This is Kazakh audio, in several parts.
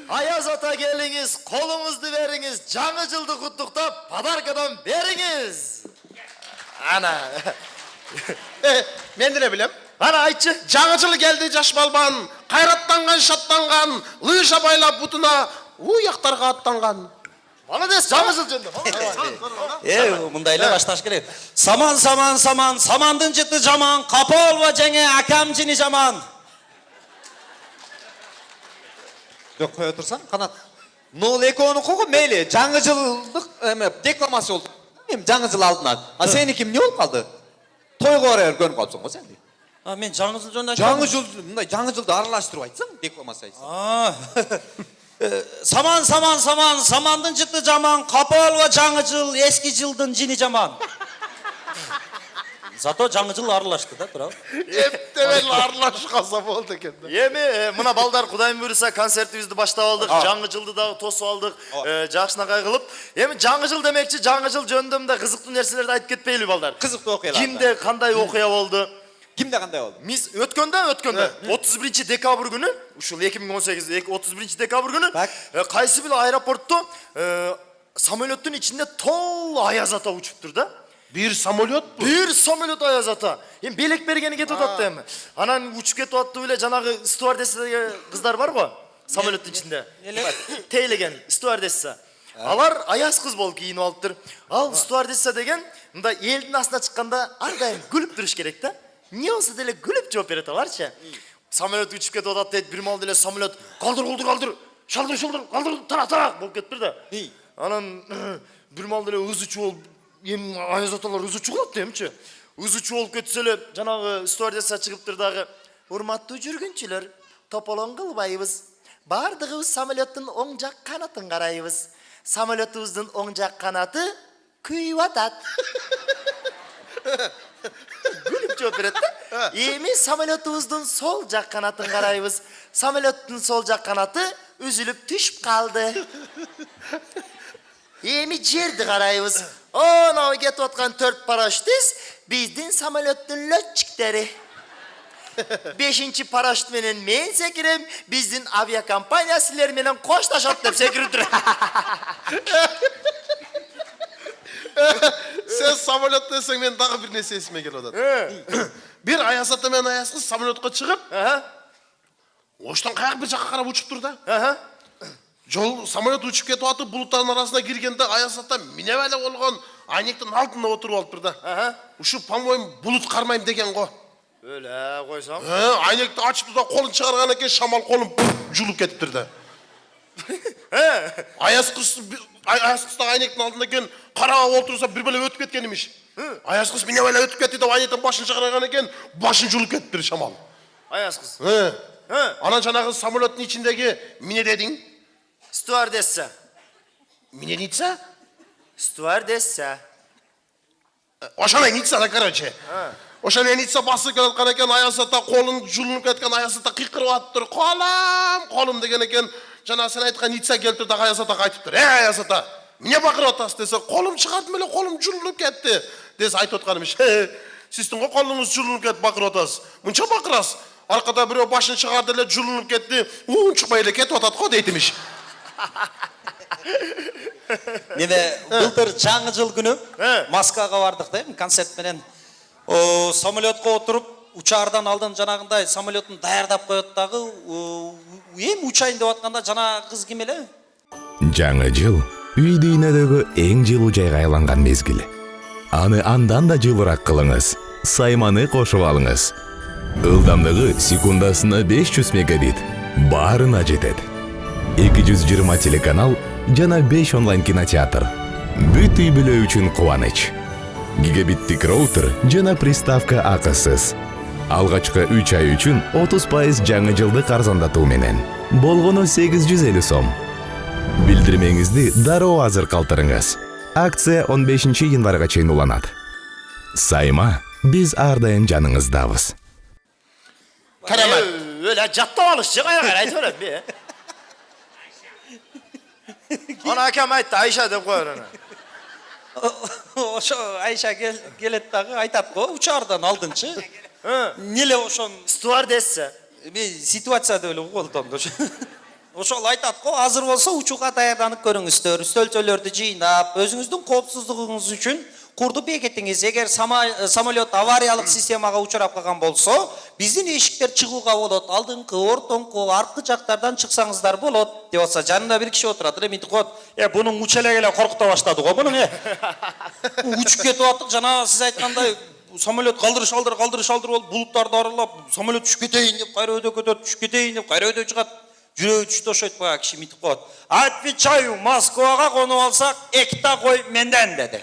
Ayaz ata geliniz, kolunuzu veriniz, жаңы жылды құттықтап, подаркадан беріңіз. Ana. Men de bilem. Ana aytçı. Жаңы жыл келди жаш балбан, кайраттанган, шаттанган, лыжа байлап бутуна уяктарга аттанган. Молодец, жаңы жыл жөнді. Мындайлар башташ керек. Саман, саман, саман, самандын жыты жаман, капа олба жаңе акам жини жаман. Жоқ, қоя тұрсаң, қанат. Нол екеуінің қоғы мейлі, жаңы жылдық декламация oldu. Жаңы жыл алдынан. А сені кім не болып қалды? Тойға орайыр көрініп қалыпсың ғой сен де. Мен жаңы жыл жөнді Жаңы жылды аралаштырып айтсың, декламация айтсың. Саман, саман, саман, самандын жыты жаман, капа олба жаңы жыл, eski жылдын жини жаман. Зато жаңы жыл аралашты да, тура. Эптебел аралаш қалса болды екен. Эми мына балдар Кудайым буйруса концертибизди баштап алдык, жаңы жылды дагы тосуп алдык, жакшынакай кылып. Эми жаңы жыл демекчи, жаңы жыл жөнүндө мындай кызыктуу нерселерди айтып кетпейли балдар. Кызыктуу окуялар. Кимде кандай окуя болду? Кимде кандай болду? Биз өткөндө 31 декабрь күнү, ушул 2018 31 декабрь күнү кайсы бир аэропортто самолеттун ичинде тол Аяз ата учуптур да. Bir samolot bu. Bir samolot Ayaz ata. Hem belek bергени кетип атат эми. Анан учуп кетип атты эле жанагы стюардесса кыздар бар го, самолеттун ичинде. Тейлеген стюардесса. Алар аяз кыз болуп кийинип алыптыр. Ал стюардесса деген мындай элдин астына чыкканда ар дайым күлүп туруш керек да. Эмне болсо деле күлүп жооп берет аларчы. Самолет учуп кетип атат дейт, бир мал деле самолет калдыр. Шалдыр, калдыр, тарак болуп кетиптир да. Анан бир мал деле ызычуу болуп Ем Аяз аталар ызычуу кылат демчи. Ызычуу болуп кетсе эле жанагы стюардесса чыгыптыр дагы. Урматтуу жүргүнчүлөр, тополоң кылбайбыз. Бардыгыбыз самолеттин оң жак канатын карайбыз. Самолетубуздун оң жак канаты күйүп атат. Гүлүп жооп берет да. Эми самолетубуздун сол жак канатын карайбыз. Самолеттин сол жак канаты үзүлүп түшүп калды. Эми жерди карайбыз. Ana кетип аткан 4 парашютист биздин самолеттин летчиктери. 5-чи парашют менен мен секирем, биздин авиакомпания силер менен кошташат деп секириптир. Sen samolot desең мен дагы бир нерсе эсиме келип атат. Бир Аяз ата менен Аяз кыз самолотко чыгып, оштон каяк бир жакка карап учуп тур да. Жол самолет учуп кетип атып, булуттардын арасына киргенде Аяз ата мине эле болгон айнектин алдында отуруп алыптыр да. Ушу, по-моему, булут кармайм деген го. Өлө койсоң. Айнекти ачыптыр да, колун чыгарган экен, шамал колун жулуп кетиптир да. Аяз кыз да айнектин алдында экен, карап отурса бир беле өтүп кеткен имиш. Аяз кыз мине эле өтүп кетти деп айнектин башын чыгарган экен, башын жулуп кетиптир шамал. Аяз кыз. Анан жанагы самолеттин ичиндеги мине дедиң? Стюардесса. Мине ница? Стюардесса. Ошону ница да, короче. Ошону ница басып келаткан экен, Аяз ата колун жулунуп кеткен, Аяз ата кыйкырып атыптыр. Колум деген экен. Жана сен айткан ница келиптир да, Аяз атага айтыптыр. Аяз ата, эмне бакырып атасыз десе, колум чыгардым эле, колум жулунуп кетти. Десе айтып атканымыш. Сиздин го колуңуз жулунуп кетип бакырып атасыз. Мынча бакырасыз. Аркада бирөө башын чыгарды эле, жулунуп кетти. Чыкпай эле кетип атат го дейтимиш. Неде былтыр жаңы жыл күнү Москвага бардык да, концерт менен. Самолетко отуруп, учаардан алдын жанагындай самолеттун даярдап коет дагы, эми учайын деп атканда жана кыз ким эле? Жаңы жыл үй дүйнөдөгү эң жылуу жайга айланган мезгил. Аны андан да жылуураак кылыңыз. Сайманы кошуп алыңыз. Ылдамдыгы секундасына 500 мегабит. Баарына жетет. 220 телеканал жана 5 онлайн кинотеатр. Бүт үй бүлө үчүн кубаныч. Гигабиттик роутер жана приставка акысыз. Алгачкы 3 ай үчүн 30% жаңы жылдык арзандатуу менен. Болгону 850 сом. Билдирмеңизди дароо азыр калтырыңыз. Акция 15 январга чейин уланат. Сайма, биз ар дайым жаныңыздабыз. Карамат. Өлө жаттап алышчы, каяка айтып берет. Ana akam aytты, Айша деп коер аны. Ошо Айша келет дагы айтат го, учаардан алдынчы. Неле ошон Стюардесса. ситуация деп эле колдондур. ошол айтат го, азыр болсо учууга даярданып көрүңүздөр. Үстөлчөлөрдү жыйнап, өзүңүздүн коопсуздугуңуз үчүн курду бекетиңиз. Эгер самолет авариялык системага учурап калган болсо, биздин эшиктер чыгууга болот. Алдыңкы, ортоңку, аркы жактардан чыксаңыздар болот. Деп атса, жанында бир киши отурат. Мынтип коет. Бунун учелеги эле коркута баштады го бунун. Учуп кетип аттык, жана сиз айткандай самолет калдырыш алдыр болуп, булуттарды аралап, самолет түшүп кетейин деп кайра өйдө кетет, түшүп кетейин деп кайра өйдө чыгат. Жүрөгү түштү ошойт баягы киши мынтип коет. Отвечаю, Москвага конуп алсак, 2 та кой менден деди.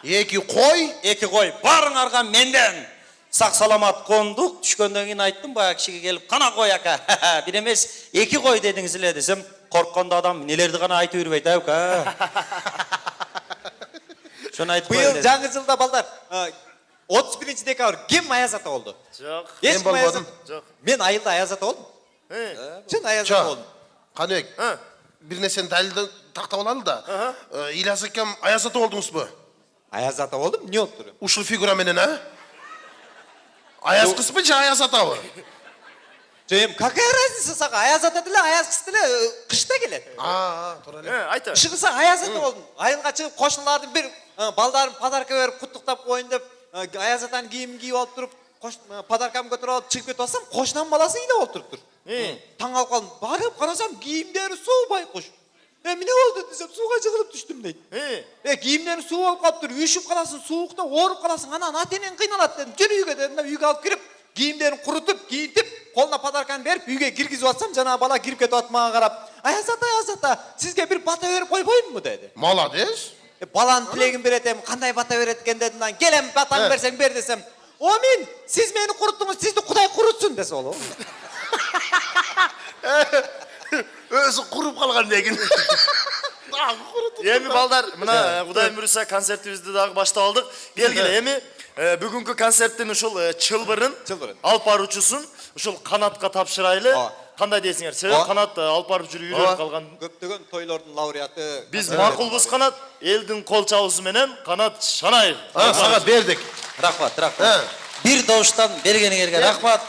2 кой? 2 кой барыңарга менден. Сак саламат кондук, түшкөндөн кийин айттым баягы кишиге келип, кана кой ака, бир эмес 2 кой дедиңиз эле десем, корккондо адам нелерди гана айтып жүрбөйт ака. Шону айтып Быйыл коеюн. жаңы жылда балдар 31 декабрь ким аяз ата болду? Жок. Эч Мен ким аяз болбодум. ата- Жок. Мен айылда аяз ата болдум. Чын аяз ата Жо. болдум. Каныбек. Бир нерсени далилдеп тактап алалы да. Ильяс акам аяз ата болдуңузбу? Аяз ата болдум, эмне болуп тур? Ушул фигура менен, а? Аяз кызбы же аяз атабы? Эми какая разница сага? Аяз ата деле, аяз кыз деле кышта келет. Туура эле. Айта. Чыгса аяз ата болдум. Айылга чыгып кошуналардын бир балдарын подарка берип куттуктап коеюн деп аяз атанын кийимин кийип алып туруп, подаркамды көтөрүп алып чыгып кетип атсам, кошунанын баласы үйдө болуп туруптур. Таң калып калдым. Барып карасам, кийимдери суу байкуш. Эмне болду десем, сууга жыгылып түштүм дейт. Кийимдери суу болуп калыптыр, үшүп каласың, суукта ооруп каласың, анан ата-энең кыйналат дедим. Жүр үйгө дедим да, үйгө алып кирип, кийимдерин курутуп, кийинтип, колуна подарканы берип, үйгө киргизип атсам, жанагы бала кирип кетип атып мага карап, аяз ата, сизге бир бата берип койбоймунбу деди. Молодец. Баланын тилегин берет эми, кандай бата берет экен дедим. Келем, батаңды берсең бер десем, "Мен, сиз мени куруттуңуз, сизди Кудай курутсун" десе болобу. Өзү куруп калган дегин. Эми балдар, мына Кудайым буйруса концертибизди дагы баштап алдык. Келгиле, эми бүгүнкү концерттин ушул чылбырын алып баруучусун ушул Канатка тапшырайлы. Кандай дейсиңер? Себеп Канат алып барып жүрүп үйрөнүп калган. Көптөгөн тойлордун лауреаты. Биз макулбуз Канат, элдин кол чабуусу менен Канат Шанаев. Сага бердик. Рахмат. Бир добуштан бергениңерге рахмат.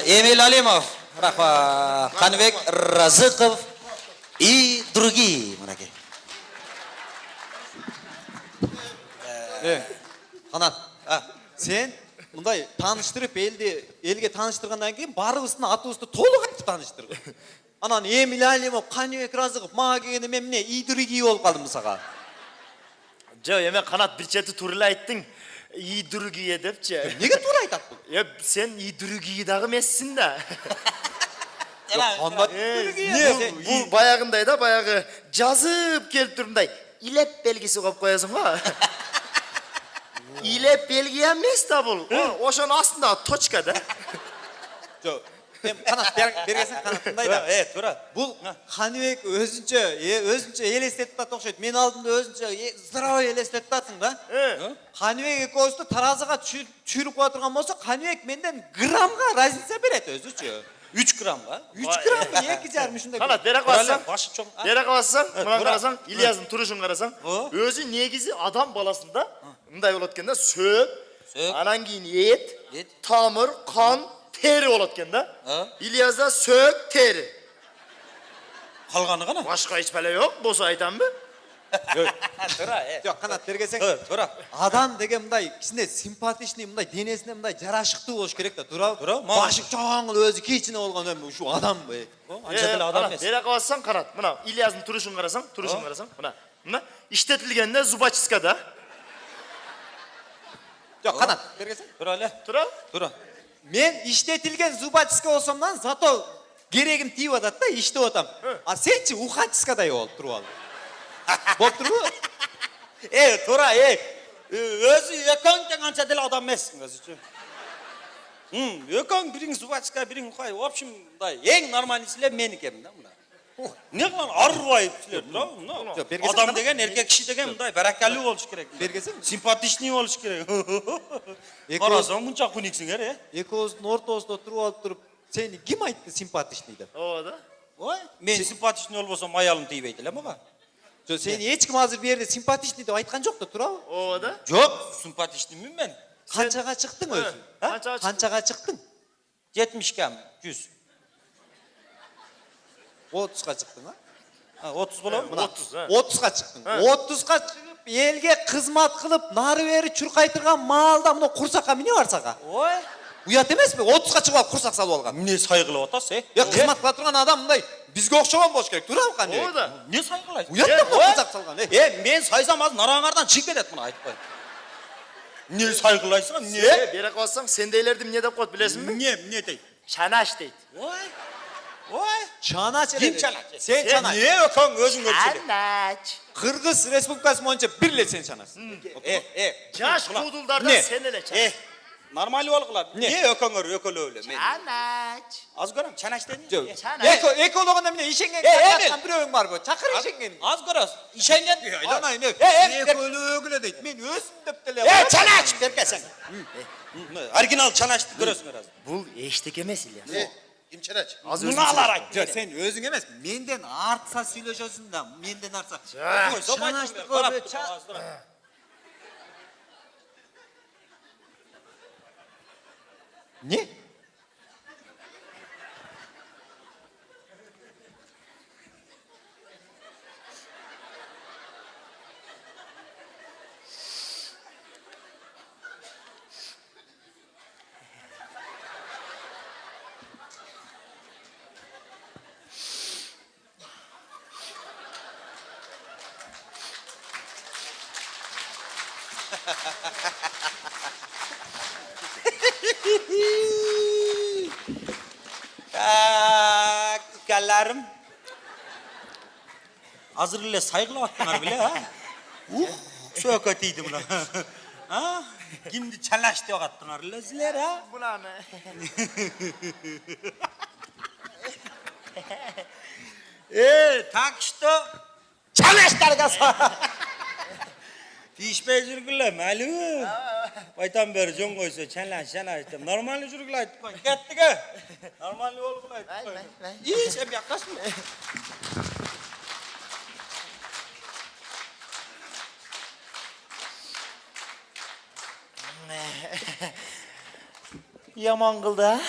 Эмил Алимов, рахмат. Каныбек Разыков и другие. Мынакей. Канат, сен мындай тааныштырып элге тааныштыргандан кийин баарыбыздын атыбызды толук айтып тааныштыргын. Анан Эмил Алимов, Каныбек Разыков мага келгенде мен эмне идирги болуп калдым сага. Жо, эме Канат бир чети туура эле айттың. Идүргие депчи. Неге туура айтат бул? Сен идүргии дагы эмессиң да. Бул баягындай да, баягы жазып келип турумдай илеп белгиси коюп коесуң го. Илеп белги эмес да бул. Ошонун астында точка да. Жо, Канат бергесең Канат мындай да. Туура. Бул Каныбек өзүнчө элестетип атат окшойт. Мен алдымда өзүнчө здоровый элестетип атасың да. Каныбек экөөбүздү таразыга чүйрүп кое турган болсо, Каныбек менден граммга разница берет өзүчү. 3 граммга. 3 грамм, 2,5 ушундай. Канат бере калсаң, Башы чоң. бере калсаң, мына карасаң, Ильяздын турушун карасаң, өзү негизи адам баласында мындай болот экен да, сөп, анан кийин эт, тамыр, кан, тери болот экен да. Ильязда сөк, тери. Калганы гана. Башка эч бале жок, болсо айтамбы? Туура, Жок, Канат бергесең. Туура. Адам деген мындай кичине симпатичный, мындай денесине мындай жарашыктуу болуш керек да, туурабы? Туура. Башы чоң, өзү кичине болгон эми ушу адам бы. Анча деле адам эмес. Бере калсаң, Канат, мына Ильяздын турушун карасаң, мына иштетилгенде зубочистка да. Жок, Канат бергесең. Туура эле. Тура? Мен иштетилген зубочистка болсомдан зато керегим тийип атат да, иштеп атам. А сенчи ухачискадай болуп туруп ал. Болуп турбу? Туура, өзү экөөң тең анча деле адам эмессиң өзүчү. Экөөң бириң зубачка, бириң ухай. В общем, мындай эң нормальныйсы эле меникем да мына. Не кылган арбайып силер, да? Адам деген, эркек киши деген мындай баракалуу болуш керек. Бергесең. Симпатичный болуш керек. Карасаң мынча куниксиңер, Экөөбүздүн ортобузда туруп алып туруп, сени ким айтты симпатичный деп? Ооба да. Ой, мен симпатичный болбосом аялым тийбейт эле мага. Жо, сени эч ким азыр бу жерде симпатичный деп айткан жок да, туурабы? Ооба да. Жок, симпатичныймин мен. Канчага чыктың өзү? Канчага чыктың? Канчага чыктың? 70 кем, 100. 30'ga çıktın ha? Ha, 30 bulan mı? 30 ha. 30'ga çıktın. 30'ga çıkıp elge kızmat kılıp nары beri çurkaytırgan maalda mına kursakka mine barsaka. Oy. Uyat emes mi? 30'ga çıkıp alып kursak salып algan. Ne saygılı otas Ya kızmat kıla turgan adam mınдай bizge okşogon boş kerek. Turam kanjay. O da. Ne saygılı? Uyat da mına kursak salgan. Men saysam az narağardan çık kedet bunu aytpay. Ne saygılaysın? Ne? Bere kalsang sen deylerdim ne dep koyup bilesin mi? Ne dey? Çanaş deydi. Oy. Oy. Çanaç Kim ele. çanaç? Sen çanaç. Ne ökön özün ölçeli? Çanaş. Kırgız Respublikası boyunca birle sen çanaçsın. Yaş kuduldardan Ne? sen ele çanaş. Normal olgular. Ne ököngör ökölü öyle. Çanaş. Az görüm çanaş dedin. Yok. Çanaş. Ekologunda mine işengen Emil. çanaçtan bir öğün var bu. Çakır işengen. Az görüz. İşengen. Ana ne? Emil. Ekolu ögüle deyit. Men özüm dep dele. Çanaş derken sen. Orijinal çanaş görürsün biraz. Bu eşlik emes İlyas. Ne? Kim çeneç? Az Bunu alar Ya sen özün emes. Menden artsa söyleşiyorsun da. Menden artsa. Çanaştık o be, Ne? Kellerim. Hazır ile saygılı attılar bile ha. Çok kötüydü buna. Ha? Şimdi çanaş diye attılar leziler ha. Buna ne? Tak işte. Çanaşlar kasa. Tişbey жүргүлө малum. Baytan beri жөн койсо çanaş dem. Normal жүргүлө айтпай. Кеттиге. Normal болгула айтпай. İyi sen yaklaşma. Yaman kıldı ha.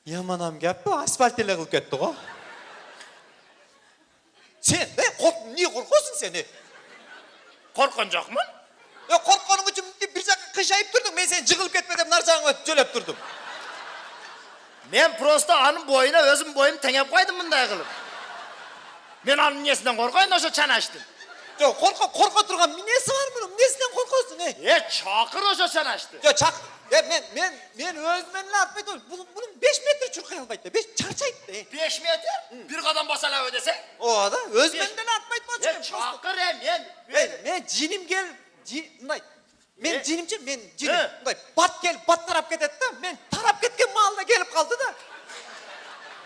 Yamanam gappi asfalt ele kılıp ketdi go. Sen de niye korkuyorsun seni? Korkunacakmın? Ya korkkanın için bir dakika kışayıp durdum. Ben seni jıgılıp ketme dep narsağını jölep durdum. Men prosto anın boyuna özüm boyum tengep koydum mınday kılıp. Men anın nesinden korkayın oşo çanaştın. Ya korka turgan minesi var bunun. Nesinden korkuyorsun he? Çakır oşo çanaştı. Ya çak. Ya men özmenle atmaydı. Bunun 5 metre çurkay albaydı. 5 çarçaydı. 5 metre? Bir kadın basala ödese. O da özmenden atmaydı mı? Çakır men. Men cinim gel. Bunday. Men cinimce men cinim. He. Bunday. Bat gel bat tarap ketet da. Men tarap ketken maalda gelip kaldı da.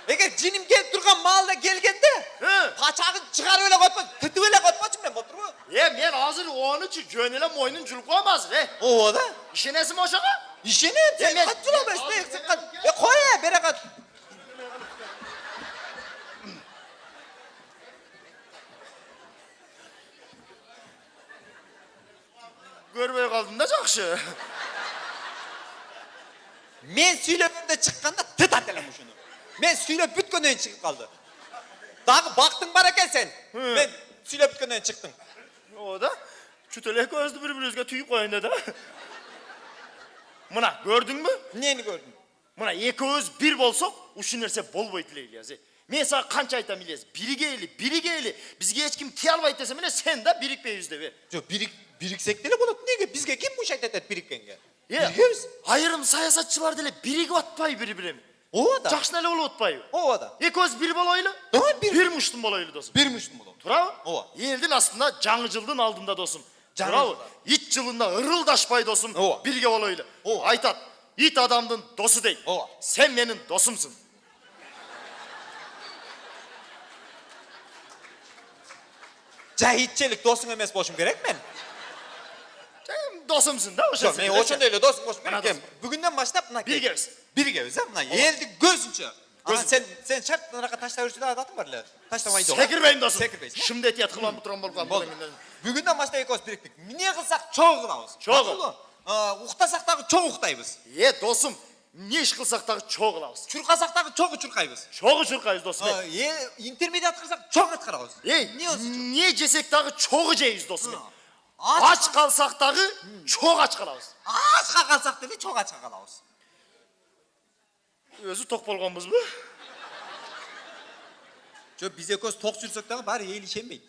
Eğer cinim gelip durgan maalda gelgende. Paçağı çıkar öyle koyma. Tütü öyle koyma men otur mu? Men hazır onu için gönüle moynun cülük olmaz re. O da. İşinesim oşağa? İşini sen kaç yıl olmuş ne eksik kaç. Koy ya bere kaç. Görmeye kaldın da jakşı. Men süylöpünde çıkkanda tıt atelamış onu. Men süylöp bütkönden çıkıp kaldı. Daha baktın bana gel sen. Ben süylöp bütkönden çıktım. O da kütülek gözlü birbirimize tüy koyun dedi. Mına gördün mü? Neyini gördün? Mına ekөөz bir bolsok uşu nerse bolбойт эле Ilyas. Men sana kança aytam Ilyas. Biri geyli. Bizge hiç kim tiy albayt dese mene sen da birikpeybiz debi. Yok biriksek dele bulut. Nege bizge kim bu şeyt etet birikkenge? Birikemiz. Ayırım sayasatçılar dele birigi atpay biri-birim. O da. Жақсы эле болуп атпайбы? O da. Ekөөз bir болойлу? Bir муштум болойлу досум. Bir müslüm olalım. Турабы? Ооба. Элдин астында жаңы жылдын алдында досум. Жаңы Турабы? жылда. Ит жылында ырылдашпай досум. Ооба. Бирге болойлу. Ооба. Айтат. Ит адамдын досу дейт. Ооба. Sen менин досумсуң. Cahitçelik dostun emes boşum gerek men. Sen dosumsun da Yok men oçun değil dostum boşum Bana gerek. Bugünden başlap buna Birigemiz. Birigemiz ha buna. Eldi gözünçe. Ana sen şart naraqa taşla urçuda adatın var la. Taşlamaydı o. Sekirbeyin dosum. Sekirbeyiz. Şimdi etiyat kılan bu turan bolgan. Болды. Бүгінден башта екеуміз біріктік. Не қылсақ чоң қыламыз. Чоң. Ұқтасақ дағы чоң ұқтаймыз. Досум, ne iş kılsak da çok kılavuz. Çurqasaqdagı çoğu çurqayбыз. Çok çırkayız dostum. Интермедиат кылсак çoğu аткарабыз. Ne olsun? Niye cesek dağı çok ceyiz dostum. Aç Aç kalsak dağı çok aç kalavuz. Açqa қалсақ деле çoğu açqa қалабыз. Özü tok bolğanбыз mı? Жо биз экөөбүз ток жүрсөк дагы баары эл ишенбейт.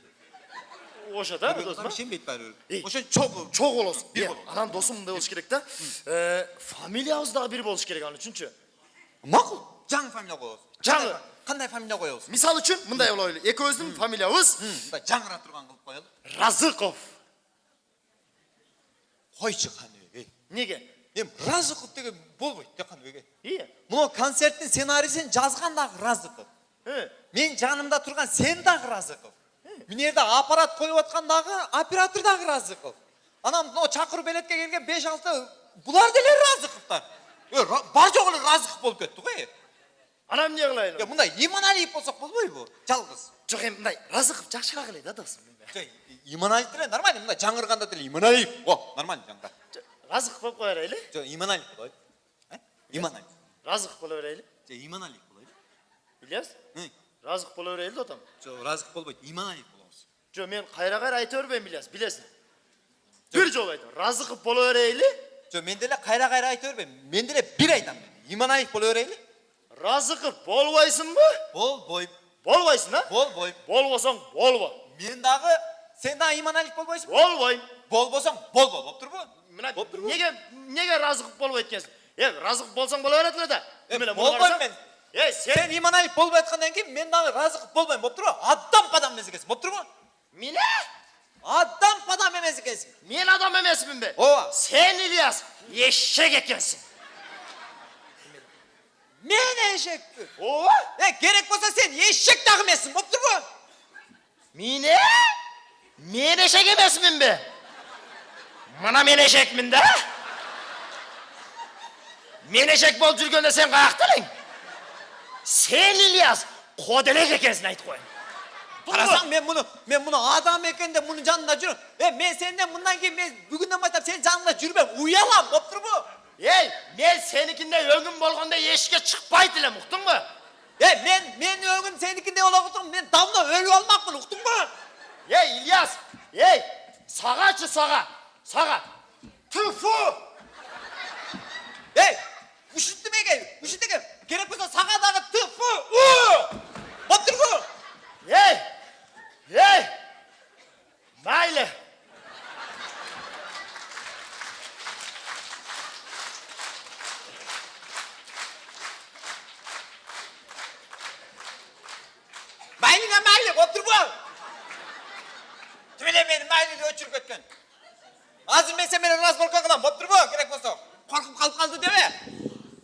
Oşa da mı dostum? Ишенбейт баары. İyi. Ошо çoğu. Çok olsun. Bir Bir olsun. Anan dostum mындай болуш керек да. Фамилиябыздағы бир болуш керек анын үчүнчү. Макул. Жаңы фамилия коебуз. Жаңы. Кандай фамилия коебуз? Мисал үчүн мындай болойлу. Экөөбүздүн фамилиябыз Жаңыра турган кылып коелу. Разыков. Койчу каны. Неге? Эми Разыков деген болбойт да каны эге. İyi. Мына концерттин сценарийсин жазган дагы Разыков. Мен жанымда турган сен дагы Разыков. Мен жерде аппарат коюп аткан дагы оператор дагы Разыков. Анан мына чакыруу белетке келген 5-6 булар деле Разыковтар. Бар жок эле Разыков болуп кетти го. Анам не кылайын? Мындай Иманалиев болсок болбойбу? Жалгыз. Жок эми мындай Разыков жакшыраак эле да достум. Иманалиев деле нормально, мындай жаңырганда деле Иманалиев. О, нормально жаңыра. Разыков болуп кое берели. Жо Иманалиев болойлу. Иманалиев. Разыков боло берели. Жо Иманалиев болойлу. İlyas? Разыков боло берели да отам. Жо Разыков болбойт, Иманалиев болобуз. Жо мен кайра айта бербейм İlyas, билесиң. Бир жолу айтам. Разыков боло берели. Жо мен деле кайра айта бербейм. Мен деле бир айтам. Иманалиев боло берели. Разыков болбайсыңбы? Болбойм. Болбайсың, а? Болбойм. Болбосоң болбо. Мен дагы сен дагы Иманалиев болбойсуң? Болбойм. Болбосоң болбо, болуп турбу? Мына неге Разыков болбой эткенсиң? Разыков болсоң боло берет эле да. Болбойм мен. Сен Сен Иманалиев болбой аткандан кийин мен дагы Разыков болбойм, болуп турбу? Адам падам эмес экенсиң, болуп турбу? Мine? Адам падам эмес экенсиң. Men adam emesmin be. Ооба. Sen İlyas eşek ekensin. Мен эшекпи? Ооба. Керек болсо сен эшек дагы эмессиң, болуп турбу? Mine? Men eşek emesmin be. Mına men eşekmin de. Men eşek bol жүргөндө sen kayaktalın. Sen İlyas kodelek ekensin aytıp koyun. Карасаң мен муну адам экен деп мунун жанында жүрөм. Мен сенден мындан кийин мен бүгүндөн баштап сенин жаныңда жүрбөм. Уялам, болуп турбу? Men senikinde öngüm bolganda eşikке çıkpayt elem, uktun mu? Мен өңүм сеникинде боло тургум. Мен давно өлүп алмакмын, уктуңбу? İlyas, sağaçı sağa. Tüfü. Ушинтемеге, керек болсо сага дагы тыфы. Болуп турбу? Mayli. Mayli, болуп турбу? Тимеле мени майлиди өчүрүп кеткен. Азыр мен сен менен разборка кылам, болуп